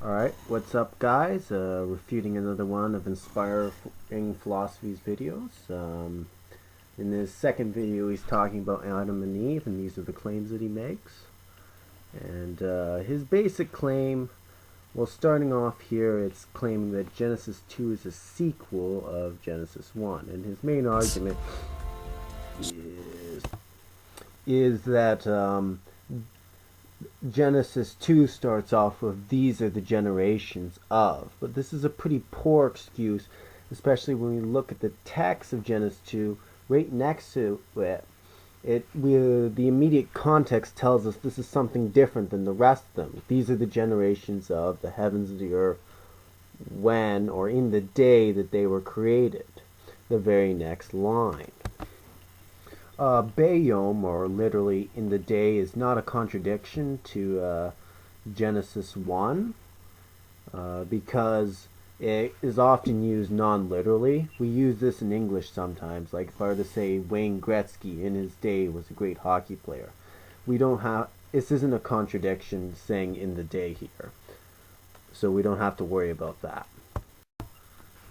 Alright, what's up guys? Refuting another one of Inspiring Philosophy's videos. In this second video he's talking about Adam and Eve, and these are the claims that he makes. And his basic claim, well, starting off here, it's claiming that Genesis 2 is a sequel of Genesis 1. And his main argument is that Genesis 2 starts off with these are the generations of, but this is a pretty poor excuse, especially when we look at the text of Genesis 2 right next to it. The immediate context tells us this is something different than the rest of them. These are the generations of the heavens and the earth when or in the day that they were created. The very next line. Bayom, or literally in the day, is not a contradiction to Genesis 1 because it is often used non-literally. We use this in English sometimes, like if I were to say Wayne Gretzky in his day was a great hockey player. This isn't a contradiction saying in the day here, so we don't have to worry about that.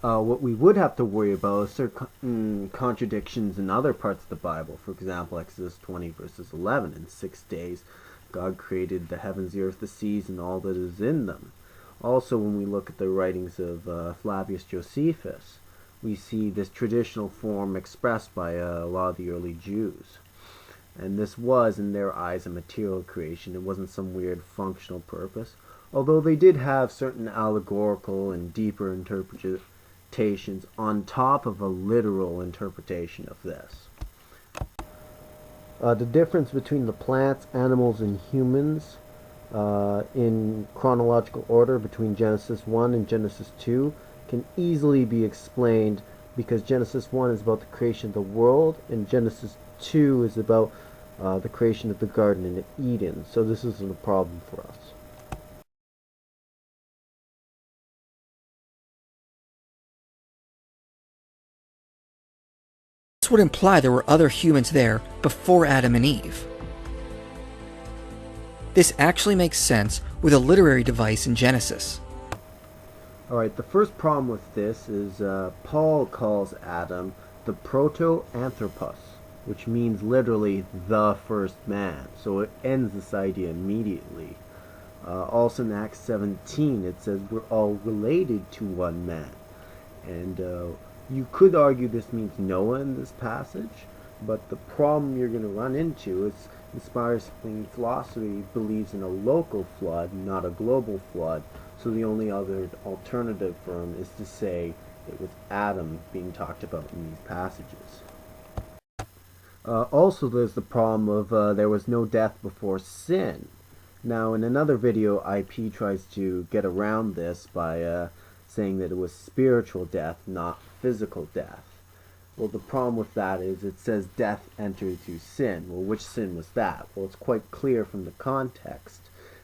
What we would have to worry about is certain contradictions in other parts of the Bible. For example, Exodus 20 verses 11. In 6 days God created the heavens, the earth, the seas, and all that is in them. Also, when we look at the writings of Flavius Josephus, we see this traditional form expressed by a lot of the early Jews. And this was, in their eyes, a material creation. It wasn't some weird functional purpose, although they did have certain allegorical and deeper interpretations on top of a literal interpretation of this. The difference between the plants, animals, and humans in chronological order between Genesis 1 and Genesis 2 can easily be explained because Genesis 1 is about the creation of the world and Genesis 2 is about the creation of the Garden in Eden. So this isn't a problem for us. This would imply there were other humans there before Adam and Eve. This actually makes sense with a literary device in Genesis. Alright, the first problem with this is Paul calls Adam the proto-anthropos, which means literally the first man. So it ends this idea immediately. Also in Acts 17 it says we're all related to one man. And you could argue this means Noah in this passage, but the problem you're going to run into is inspiring philosophy believes in a local flood, not a global flood, so the only other alternative for him is to say it was Adam being talked about in these passages. Also there's the problem of there was no death before sin. Now in another video IP tries to get around this by saying that it was spiritual death, not physical death. Well, the problem with that is it says death entered through sin. Well, which sin was that? Well, it's quite clear from the context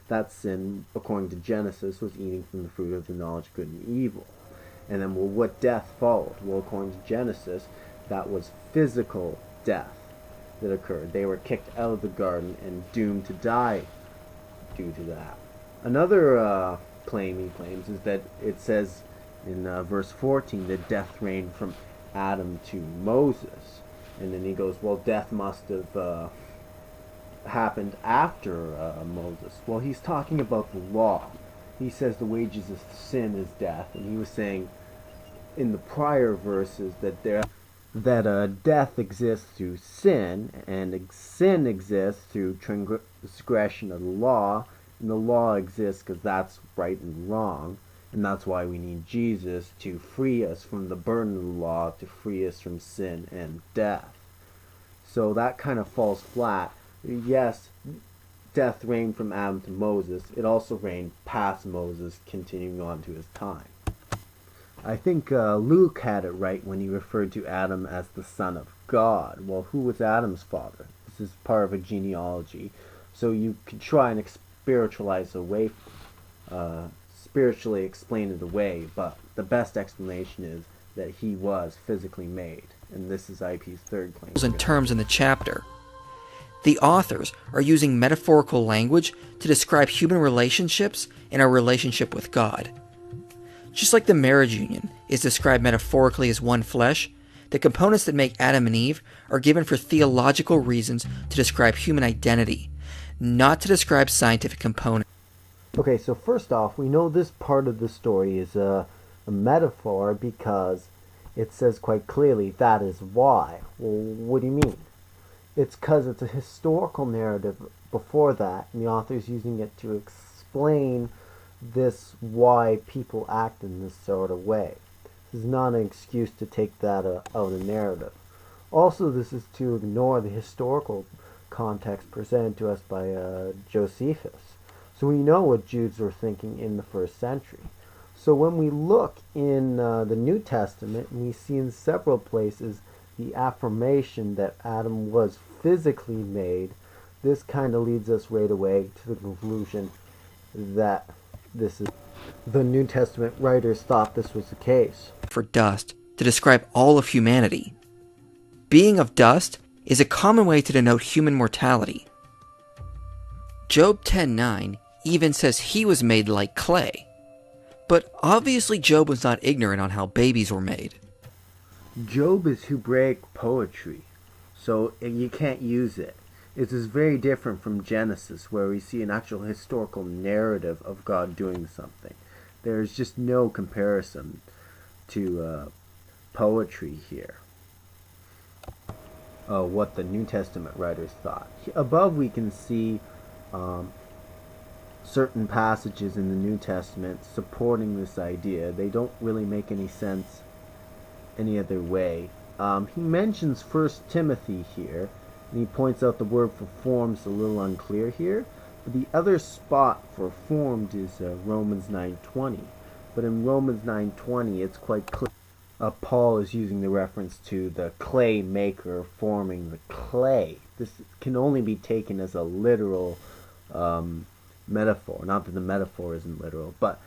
that sin, according to Genesis, was eating from the fruit of the knowledge of good and evil. And then, well, what death followed? Well, according to Genesis, that was physical death that occurred. They were kicked out of the garden and doomed to die due to that. Another claim he claims is that it says in verse 14 that death reigned from Adam to Moses, and then he goes, well, death must have happened after Moses. Well, he's talking about the law. He says the wages of sin is death, and he was saying in the prior verses that death exists through sin, and sin exists through transgression of the law, and the law exists because that's right and wrong, and that's why we need Jesus to free us from the burden of the law, to free us from sin and death. So that kind of falls flat. Yes, death reigned from Adam to Moses. It also reigned past Moses, continuing on to his time. I think Luke had it right when he referred to Adam as the son of God. Well, who was Adam's father? This is part of a genealogy. So you could try and spiritualize away, spiritually explain it away, but the best explanation is that he was physically made, and this is IP's third claim. In terms in the chapter. The authors are using metaphorical language to describe human relationships and our relationship with God. Just like the marriage union is described metaphorically as one flesh, the components that make Adam and Eve are given for theological reasons to describe human identity, not to describe scientific components. Okay, so first off, we know this part of the story is a metaphor because it says quite clearly that is why. Well, what do you mean? It's because it's a historical narrative before that, and the author's using it to explain this why people act in this sort of way. This is not an excuse to take that out of the narrative. Also, this is to ignore the historical context presented to us by Josephus. So we know what Jews were thinking in the first century. So when we look in the New Testament, we see in several places the affirmation that Adam was physically made. This kind of leads us right away to the conclusion that this is the New Testament writers thought this was the case. For dust to describe all of humanity. Being of dust is a common way to denote human mortality. Job 10:9 even says he was made like clay. But obviously Job was not ignorant on how babies were made. Job is Hebraic poetry, so you can't use it. It is very different from Genesis, where we see an actual historical narrative of God doing something. There is just no comparison to poetry here. What the New Testament writers thought. Above we can see certain passages in the New Testament supporting this idea. They don't really make any sense any other way. He mentions 1 Timothy here, and he points out the word for form's a little unclear here. But the other spot for formed is Romans 9:20. But in Romans 9:20, it's quite clear. Paul is using the reference to the clay maker forming the clay. This can only be taken as a literal metaphor. Not that the metaphor isn't literal, but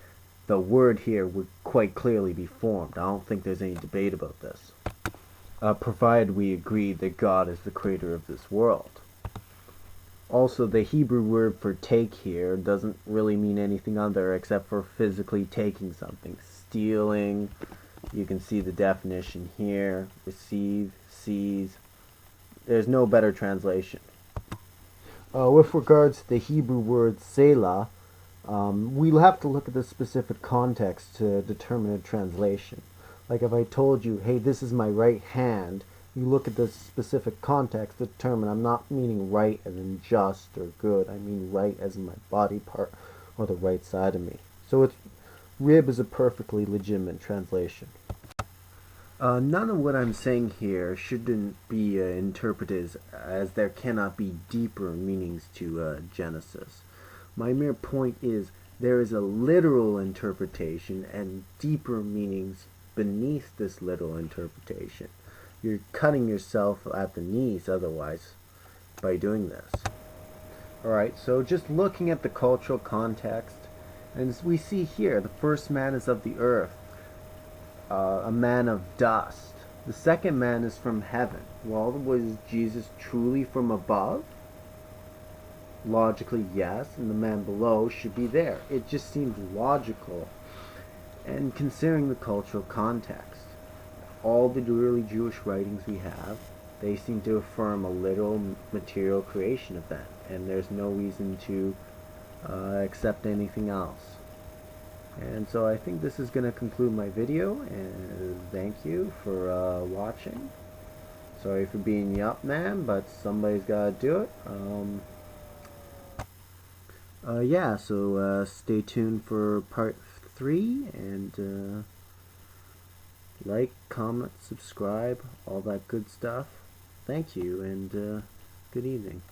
the word here would quite clearly be formed. I don't think there's any debate about this. Provided we agree that God is the creator of this world. Also, the Hebrew word for take here doesn't really mean anything other except for physically taking something. Stealing, you can see the definition here. Receive, seize. There's no better translation. With regards to the Hebrew word selah, we'll have to look at the specific context to determine a translation. Like if I told you, hey, this is my right hand, you look at the specific context to determine I'm not meaning right as in just or good. I mean right as in my body part or the right side of me. So rib is a perfectly legitimate translation. None of what I'm saying here shouldn't be interpreted as there cannot be deeper meanings to Genesis. My mere point is there is a literal interpretation and deeper meanings beneath this literal interpretation. You're cutting yourself at the knees otherwise by doing this. Alright, so just looking at the cultural context, and as we see here, the first man is of the earth, a man of dust. The second man is from heaven. Well, was Jesus truly from above? Logically, yes, and the man below should be there. It just seems logical. And considering the cultural context, all the early Jewish writings we have, they seem to affirm a literal material creation event, and there's no reason to accept anything else. And so I think this is going to conclude my video, and thank you for watching. Sorry for being yup man, but somebody's got to do it. Yeah, so stay tuned for part 3, and like, comment, subscribe, all that good stuff. Thank you, and good evening.